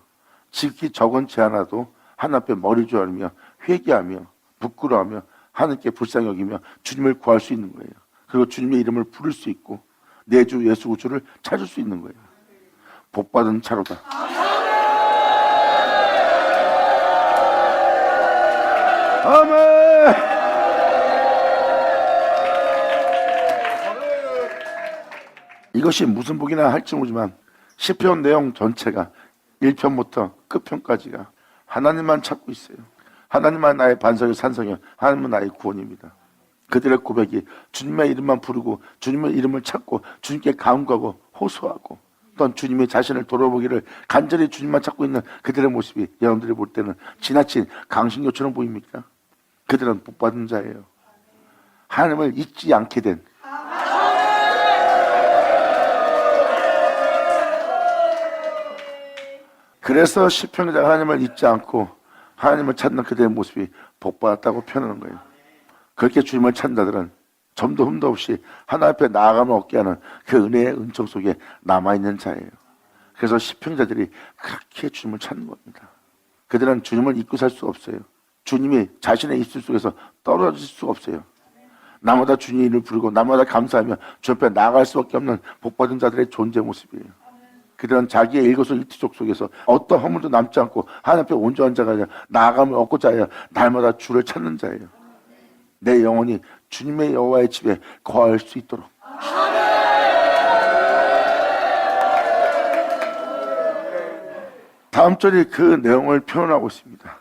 지극히 적은 죄 하나도 하나님 앞에 머리 조아리며 회개하며 부끄러워하며 하나님께 불쌍히 여기며 주님을 구할 수 있는 거예요. 그리고 주님의 이름을 부를 수 있고 내 주 예수 구주를 찾을 수 있는 거예요. 복받은 차로다. 아멘. 이것이 무슨 복이나 할지 모르지만 시편 내용 전체가 1편부터 끝편까지가 하나님만 찾고 있어요. 하나님만 나의 반석이요 산성이요 하나님은 나의 구원입니다. 그들의 고백이 주님의 이름만 부르고 주님의 이름을 찾고 주님께 간구하고 호소하고 또한 주님이 자신을 돌아보기를 간절히 주님만 찾고 있는 그들의 모습이 여러분들이 볼 때는 지나친 강신교처럼 보입니까? 그들은 복받은 자예요. 하나님을 잊지 않게 된, 그래서 시편기자가 하나님을 잊지 않고 하나님을 찾는 그들의 모습이 복받았다고 표현하는 거예요. 그렇게 주님을 찾는 자들은 점도 흠도 없이 하나님 앞에 나아가면 얻게 하는 그 은혜의 은총 속에 남아있는 자예요. 그래서 시편자들이 그렇게 주님을 찾는 겁니다. 그들은 주님을 잊고 살 수 없어요. 주님이 자신의 입술 속에서 떨어질 수가 없어요. 나마다 주님의 이름을 부르고 나마다 감사하며 주 앞에 나아갈 수밖에 없는 복받은 자들의 존재 모습이에요. 그들은 자기의 일거수일투족 속에서 어떤 허물도 남지 않고 하나님 앞에 온전한 자가 아니라 나아감을 얻고자 하여 날마다 주를 찾는 자예요. 내 영혼이 주님의 여호와의 집에 거할 수 있도록. 다음 절이 그 내용을 표현하고 있습니다.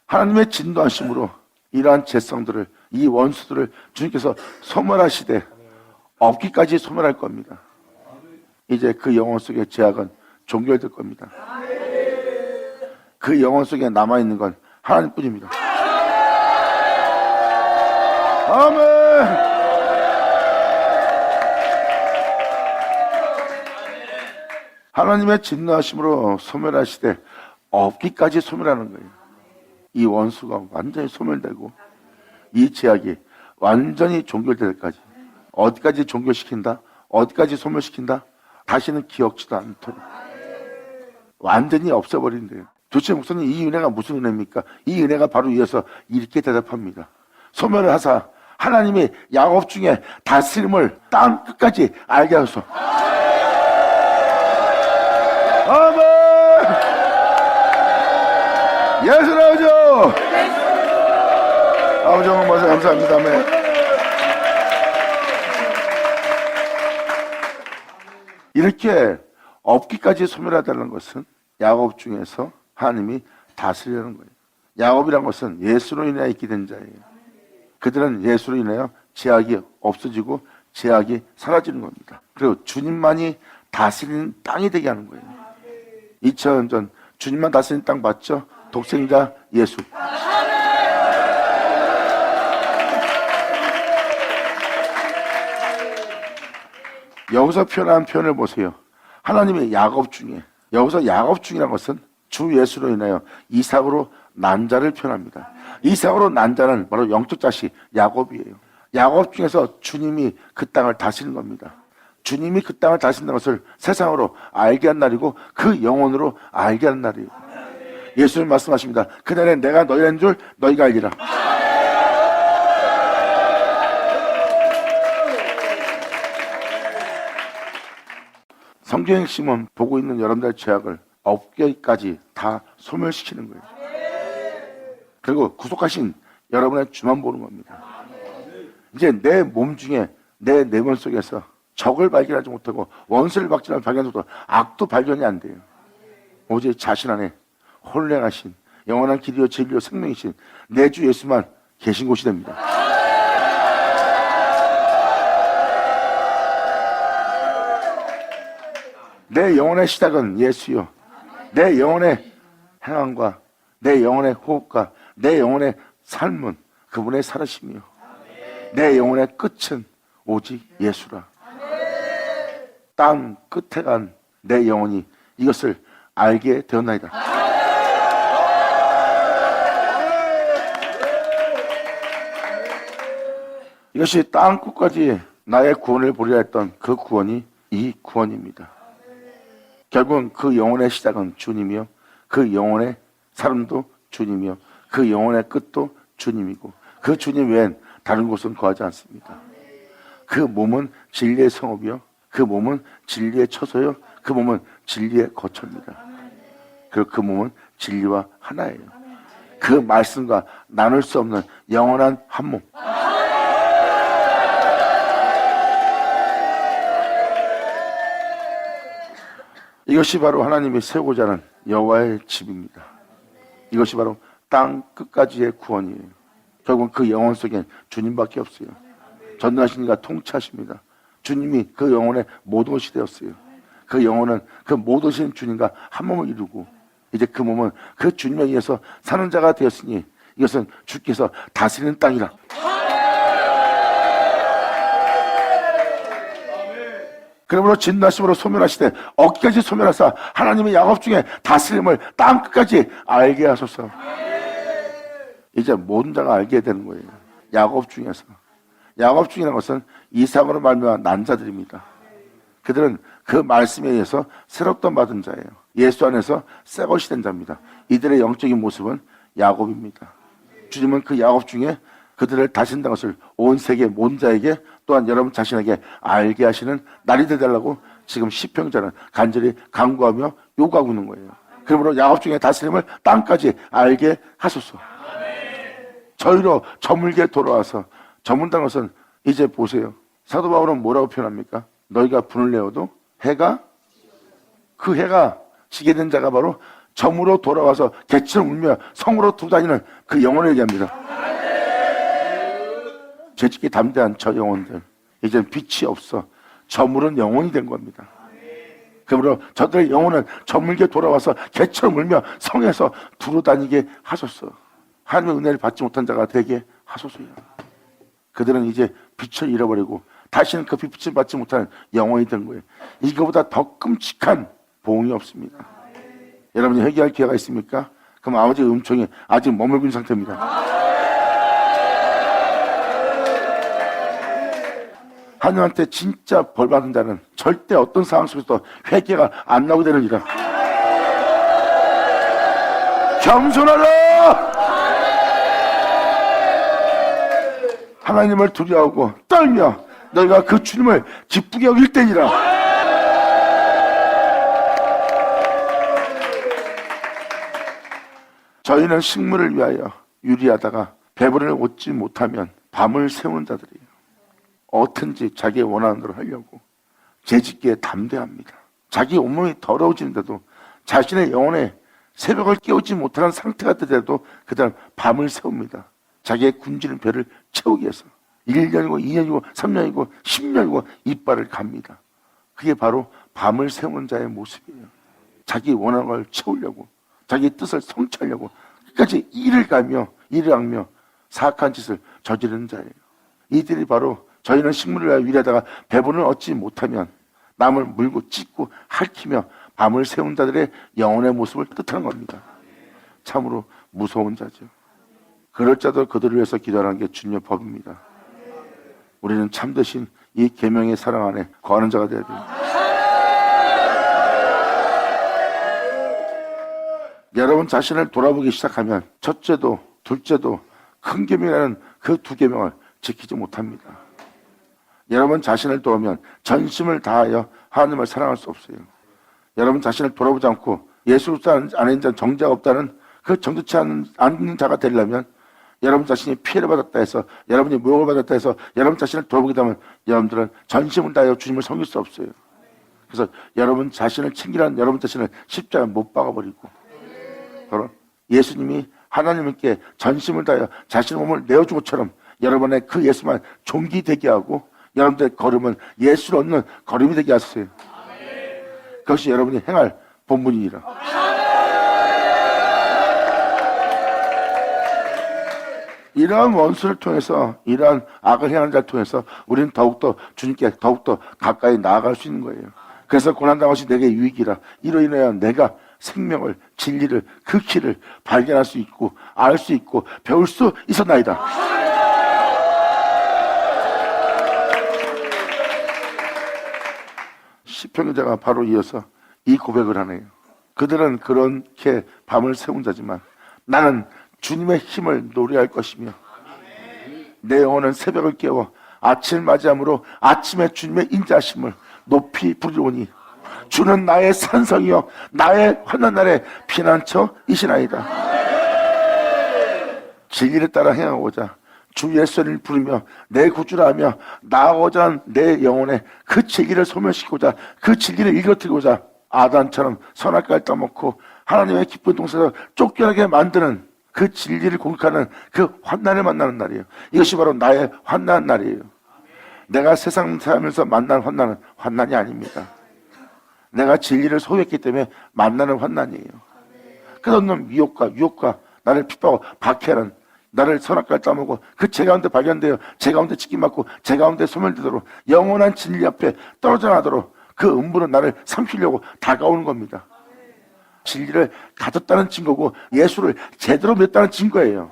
하나님의 진노하심으로 이러한 죄성들을, 이 원수들을 주님께서 소멸하시되 없기까지 소멸할 겁니다. 이제 그 영혼 속의 죄악은 종결될 겁니다. 그 영혼 속에 남아있는 건 하나님뿐입니다. 아멘. 하나님의 진노하심으로 소멸하시되 없기까지 소멸하는 거예요. 이 원수가 완전히 소멸되고 이 죄악이 완전히 종결될 때까지. 어디까지 종결시킨다? 어디까지 소멸시킨다? 다시는 기억지도 않도록 완전히 없애버린대요. 도대체 목사님, 이 은혜가 무슨 은혜입니까? 이 은혜가 바로 위에서 이렇게 대답합니다. 소멸을 하사 하나님이 야곱 중에 다스림을 땅 끝까지 알게 하소서. 아멘. 예수 나오죠. 아버지 정말 감사합니다. 아멘. 이렇게 없기까지 소멸하다는 것은 야곱 중에서 하나님이 다스리려는 거예요. 야곱이란 것은 예수로 인하여 있게 된 자예요. 그들은 예수로 인하여 죄악이 없어지고 죄악이 사라지는 겁니다. 그리고 주님만이 다스리는 땅이 되게 하는 거예요. 2000년 전 주님만 다스리는 땅 맞죠? 독생자 예수. 여기서 표현한 표현을 보세요. 하나님의 야곱 중에, 여기서 야곱 중이라는 것은 주 예수로 인하여 이삭으로 난 자를 표현합니다. 이삭으로 난 자는 바로 영적 자식 야곱이에요. 야곱 중에서 주님이 그 땅을 다스리는 겁니다. 주님이 그 땅을 다스린다는 것을 세상으로 알게 한 날이고 그 영혼으로 알게 한 날이에요. 예수님 말씀하십니다. 그날에 내가 너희란 줄 너희가 알리라. 성경의 핵심은 보고 있는 여러분들의 죄악을 없게까지 다 소멸시키는 거예요. 그리고 구속하신 여러분의 주만 보는 겁니다. 이제 내 몸 중에 내 내면 속에서 적을 발견하지 못하고 원수를 발견하지 못하고 악도 발견이 안 돼요. 오직 자신 안에 혼례하신 영원한 길이요 진리요 생명이신 내 주 예수만 계신 곳이 됩니다. 내 영혼의 시작은 예수요. 내 영혼의 행함과 내 영혼의 호흡과 내 영혼의 삶은 그분의 살으심이요. 내 영혼의 끝은 오직 예수라. 땅 끝에 간 내 영혼이 이것을 알게 되었나이다. 이것이 땅 끝까지 나의 구원을 보리라 했던 그 구원이 이 구원입니다. 결국은 그 영혼의 시작은 주님이요, 그 영혼의 삶도 주님이요, 그 영혼의 끝도 주님이고 그 주님 외엔 다른 곳은 거하지 않습니다. 그 몸은 진리의 성읍이요, 그 몸은 진리의 처소요, 그 몸은 진리의 거처입니다. 그리고 그 몸은 진리와 하나예요. 그 말씀과 나눌 수 없는 영원한 한 몸. 이것이 바로 하나님이 세우고자 하는 여호와의 집입니다. 이것이 바로 땅 끝까지의 구원이에요. 결국 그 영혼 속엔 주님밖에 없어요. 전능하신 이가 통치하십니다. 주님이 그 영혼의 모든 것이 되었어요. 그 영혼은 그 모든 신 주님과 한 몸을 이루고 이제 그 몸은 그 주님에 의해서 사는 자가 되었으니 이것은 주께서 다스리는 땅이라. 그러므로 진노하심으로 소멸하시되 어깨까지 소멸하사 하나님의 야곱 중에 다스림을 땅 끝까지 알게 하소서. 이제 모든 자가 알게 되는 거예요. 야곱 중에서. 야곱 중이라는 것은 이삭으로 말미암아 난 자들입니다. 그들은 그 말씀에 의해서 새롭던 받은 자예요. 예수 안에서 새 것이 된 자입니다. 이들의 영적인 모습은 야곱입니다. 주님은 그 야곱 중에 그들을 다신다는 것을 온 세계 모든 자에게 또한 여러분 자신에게 알게 하시는 날이 되달라고 지금 시편자는 간절히 간구하며 요구하고 있는 거예요. 그러므로 야곱 중에 다스림을 땅까지 알게 하소서. 저희로 저물게 돌아와서 저문다는 것은 이제 보세요. 사도 바울은 뭐라고 표현합니까? 너희가 분을 내어도 해가 그 해가 지게 된 자가 바로 점으로 돌아와서 개처럼 울며 성으로 두다니는 그 영혼을 얘기합니다. 죄짓기 담대한 저 영혼들, 이제는 빛이 없어 저물은 영혼이 된 겁니다. 그러므로 저들의 영혼은 저물게 돌아와서 개처럼 울며 성에서 두루다니게 하소서. 하나님의 은혜를 받지 못한 자가 되게 하소서요. 그들은 이제 빛을 잃어버리고 다시는 그 빛을 받지 못하는 영혼이 된 거예요. 이거보다 더 끔찍한 보응이 없습니다. 여러분이 회개할 기회가 있습니까? 그럼 아버지의 음총이 아직 머물고 있는 상태입니다. 하나님한테 진짜 벌받은 자는 절대 어떤 상황 속에서도 회개가 안 나오게 되느니라. 겸손하라! 하나님을 두려워하고 떨며 너희가 그 주님을 기쁘게 여길 때니라. 저희는 식물을 위하여 유리하다가 배부름을 얻지 못하면 밤을 새우는 자들이에요. 어떤지 자기 원하는 대로 하려고 죄짓기에 담대합니다. 자기 온몸이 더러워지는데도 자신의 영혼에 새벽을 깨우지 못하는 상태가 되더라도 그다음 밤을 세웁니다. 자기의 굶주린 배를 채우기 위해서 1년이고 2년이고 3년이고 10년이고 이빨을 갑니다. 그게 바로 밤을 세우는 자의 모습이에요. 자기 원하는 걸 채우려고, 자기 뜻을 성취하려고 끝까지 이를 가며 이를 악며 사악한 짓을 저지르는 자예요. 이들이 바로 저희는 식물을 위하여 위하다가 배분을 얻지 못하면 남을 물고 찢고 핥히며 밤을 세운 자들의 영혼의 모습을 뜻하는 겁니다. 참으로 무서운 자죠. 그럴 자도 그들을 위해서 기도하는 게 주님의 법입니다. 우리는 참되신 이 계명의 사랑 안에 거하는 자가 되어야 돼요. 여러분 자신을 돌아보기 시작하면 첫째도 둘째도 큰 계명이라는 그 두 계명을 지키지 못합니다. 여러분 자신을 돌아보면 전심을 다하여 하나님을 사랑할 수 없어요. 여러분 자신을 돌아보지 않고 예수 안에 있는 정죄가 없다는 그 정직치 않는 자가 되려면 여러분 자신이 피해를 받았다 해서, 여러분이 모욕을 받았다 해서 여러분 자신을 돌아보게 되면 여러분들은 전심을 다하여 주님을 섬길 수 없어요. 그래서 여러분 자신을 챙기라는 여러분 자신을 십자가에 못 박아버리고 바로 예수님이 하나님께 전심을 다하여 자신의 몸을 내어준 것처럼 여러분의 그 예수만 존귀되게 하고 여러분들의 걸음은 예수를 얻는 걸음이 되게 하세요. 그것이 여러분이 행할 본분이니라. 이러한 원수를 통해서, 이러한 악을 행하는 자를 통해서 우리는 더욱더 주님께 더욱더 가까이 나아갈 수 있는 거예요. 그래서 고난당한 것이 내게 유익이라. 이로 인하여 내가 생명을, 진리를, 그 길을 발견할 수 있고 알 수 있고 배울 수 있었나이다. 시편 기자가 바로 이어서 이 고백을 하네요. 그들은 그렇게 밤을 세운 자지만 나는 주님의 힘을 노래할 것이며 내 영혼은 새벽을 깨워 아침을 맞이함으로 아침에 주님의 인자하심을 높이 부르오니 주는 나의 산성이요 나의 환난 날의 피난처이시나이다. 진리를 따라 행하고자 주 예수를 부르며 내 구주라 하며 나아가고자 한 내 영혼에 그 진리를 소멸시키고자 그 진리를 일그러뜨리고자 아단처럼 선악과를 따먹고 하나님의 기쁜 동산에서 쫓겨나게 만드는 그 진리를 공격하는 그 환난을 만나는 날이에요. 이것이 바로 나의 환난 날이에요. 내가 세상 살면서 만난 환난은 환난이 아닙니다. 내가 진리를 소유했기 때문에 만나는 환난이에요. 끝없는 유혹과 나를 핍박하고 박해하는, 나를 선악과를 따먹고 그 제 가운데 발견되어 제 가운데 치킨맞고 제 가운데 소멸되도록 영원한 진리 앞에 떨어져 나도록 그 음부는 나를 삼키려고 다가오는 겁니다. 진리를 가졌다는 증거고 예수를 제대로 믿었다는 증거예요.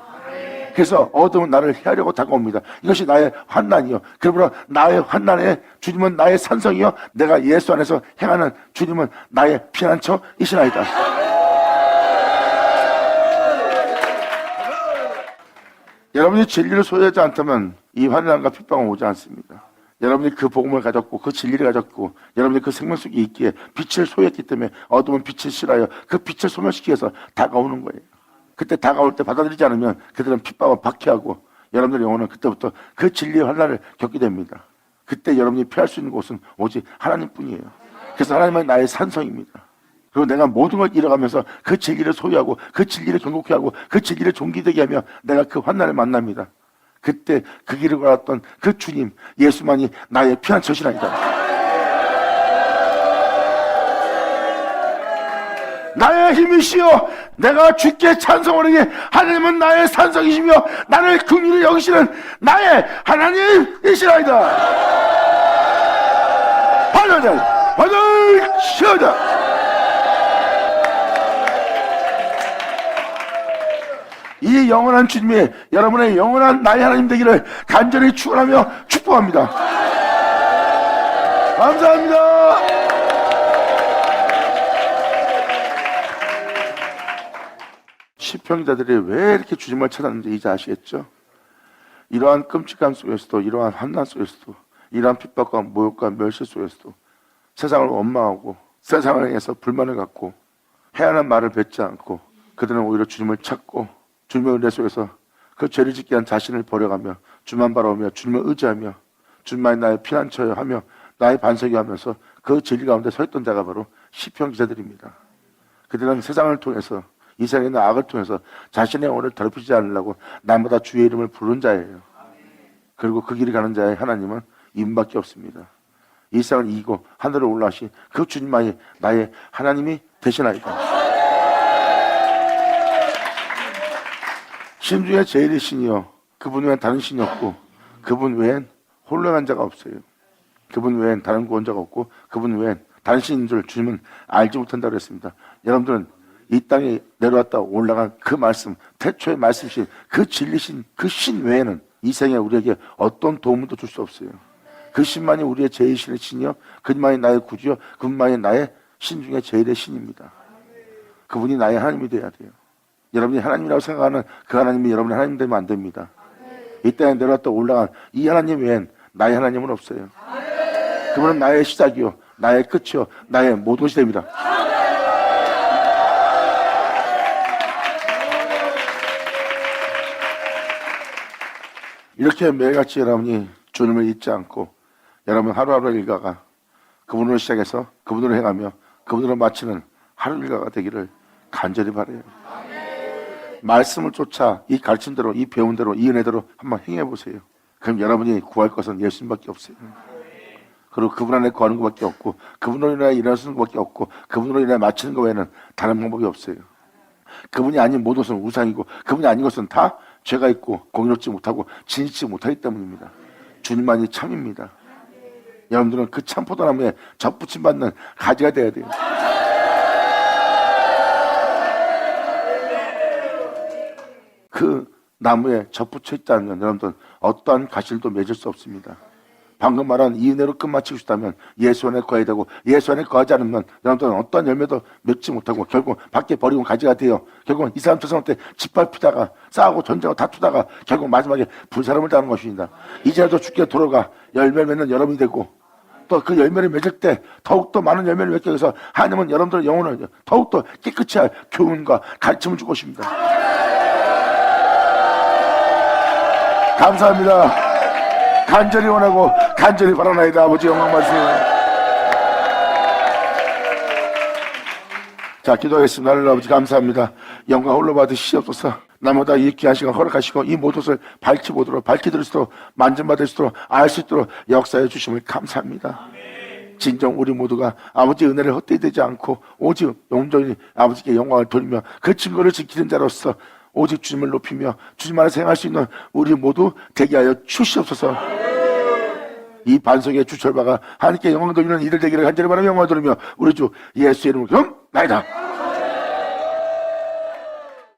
그래서 어둠은 나를 헤아려고 다가옵니다. 이것이 나의 환난이요. 그러므로 나의 환난에 주님은 나의 산성이요 내가 예수 안에서 행하는 주님은 나의 피난처이시나이다. 여러분이 진리를 소유하지 않다면 이 환난과 핍박은 오지 않습니다. 여러분이 그 복음을 가졌고 그 진리를 가졌고 여러분이 그 생명 속에 있기에 빛을 소유했기 때문에 어둠은 빛을 싫어하여 그 빛을 소멸시키기 위해서 다가오는 거예요. 그때 다가올 때 받아들이지 않으면 그들은 핍박을 박해하고 여러분들의 영혼은 그때부터 그 진리의 환난을 겪게 됩니다. 그때 여러분이 피할 수 있는 곳은 오직 하나님뿐이에요. 그래서 하나님은 나의 산성입니다. 그리고 내가 모든 걸 잃어가면서 그 진리를 소유하고 그 진리를 경고케 하고 그 진리를 존귀되게 하며 내가 그 환난을 만납니다. 그때 그 길을 걸었던 그 주님 예수만이 나의 피난처시라니까. 나의 힘이시여 내가 주께 찬송하리니 하나님은 나의 산성이시며 나를 긍휼히 여기시는 나의 하나님이시라이다. 받으시오다. 이 영원한 주님이 여러분의 영원한 나의 하나님 되기를 간절히 축원하며 축복합니다. 감사합니다. 시편기자들이 왜 이렇게 주님을 찾았는지 이제 아시겠죠? 이러한 끔찍함 속에서도, 이러한 환난 속에서도, 이러한 핍박과 모욕과 멸시 속에서도 세상을 원망하고 세상을 향해서 불만을 갖고 해안한 말을 뱉지 않고 그들은 오히려 주님을 찾고 주님의 은혜 속에서 그 죄를 짓게 한 자신을 버려가며 주만 바라보며 주님을 의지하며 주님만이 나의 피난처여 하며 나의 반석이 하면서 그 진리 가운데 서 있던 자가 바로 시편 기자들입니다. 그들은 세상을 통해서 이 세상에 있는 악을 통해서 자신의 영혼을 더럽히지 않으려고 날마다 주의 이름을 부른 자예요. 그리고 그 길이 가는 자의 하나님은 이분밖에 없습니다. 이 세상을 이기고 하늘을 올라가신 그 주님만이 나의 하나님이 되시나이다. 신 중에 제일의 신이요 그분 외엔 다른 신이 없고 그분 외엔 홀로한 자가 없어요. 그분 외엔 다른 구원자가 없고 그분 외엔 다른 신인 줄 주님은 알지 못한다고 했습니다. 여러분들은 이 땅에 내려왔다 올라간 그 말씀, 태초의 말씀이신 그 진리신 그 신 외에는 이 생에 우리에게 어떤 도움도 줄 수 없어요. 그 신만이 우리의 제일신의 신이요 그분만이 나의 구주요 그분만이 나의 신 중에 제일의 신입니다. 그분이 나의 하나님이 되어야 돼요. 여러분이 하나님이라고 생각하는 그 하나님이 여러분의 하나님 되면 안 됩니다. 이 땅에 내려왔다 올라간 이 하나님 외엔 나의 하나님은 없어요. 그분은 나의 시작이요 나의 끝이요 나의 모든 것이 됩니다. 이렇게 매일같이 여러분이 주님을 잊지 않고 여러분 하루하루 일과가 그분으로 시작해서 그분으로 행하며 그분으로 마치는 하루 일과가 되기를 간절히 바라요. 말씀을 쫓아 이 가르침대로 이 배운대로 이 은혜대로 한번 행해보세요. 그럼 여러분이 구할 것은 예수님밖에 없어요. 그리고 그분 안에 거하는 것밖에 없고 그분으로 인해 일어나는 것밖에 없고 그분으로 인해 마치는 것 외에는 다른 방법이 없어요. 그분이 아닌 모든 것은 우상이고 그분이 아닌 것은 다 죄가 있고 공의롭지 못하고 진실치 못하기 때문입니다. 주님만이 참입니다. 여러분들은 그 참 포도나무에 접붙임 받는 가지가 돼야 돼요. 그 나무에 접붙여 있다면 여러분들은 어떠한 가실도 맺을 수 없습니다. 방금 말한 이 은혜로 끝마치고 싶다면 예수 안에 거해야 되고 예수 안에 거하지 않으면 여러분들은 어떠한 열매도 맺지 못하고 결국 밖에 버리고 가지가 돼요. 결국 이 사람 저 사람한테 짓밟히다가 싸우고 전쟁하고 다투다가 결국 마지막에 불사람을 당하는 것입니다. 이제라도 주께 돌아가 열매 맺는 여러분이 되고 또 그 열매를 맺을 때 더욱더 많은 열매를 맺기 위해서 하나님은 여러분들의 영혼을 더욱더 깨끗이 할 교훈과 가르침을 줄 것입니다. 감사합니다. 간절히 원하고 간절히 바라나이다. 아버지 영광 받으세요. 자, 기도하겠습니다. 하나님 아버지 감사합니다. 영광 홀로 받으시옵소서. 나보다 이 귀한 시간 허락하시고 이 모든 것을 밝히 보도록 밝히 들을 수 있도록 만져받을 수 있도록 알 수 있도록 역사해 주심을 감사합니다. 진정 우리 모두가 아버지 은혜를 헛되이 되지 않고 오직 온전히 아버지께 영광을 돌리며 그 증거를 지키는 자로서 오직 주님을 높이며 주님 안에서 행할 수 있는 우리 모두 되게 하여 주시옵소서. 이 반석의 주철바가 하나님께 영광 돌리는 이들 되기를 간절히 바라며 영광을 돌리며 우리 주 예수의 이름으로 나이다.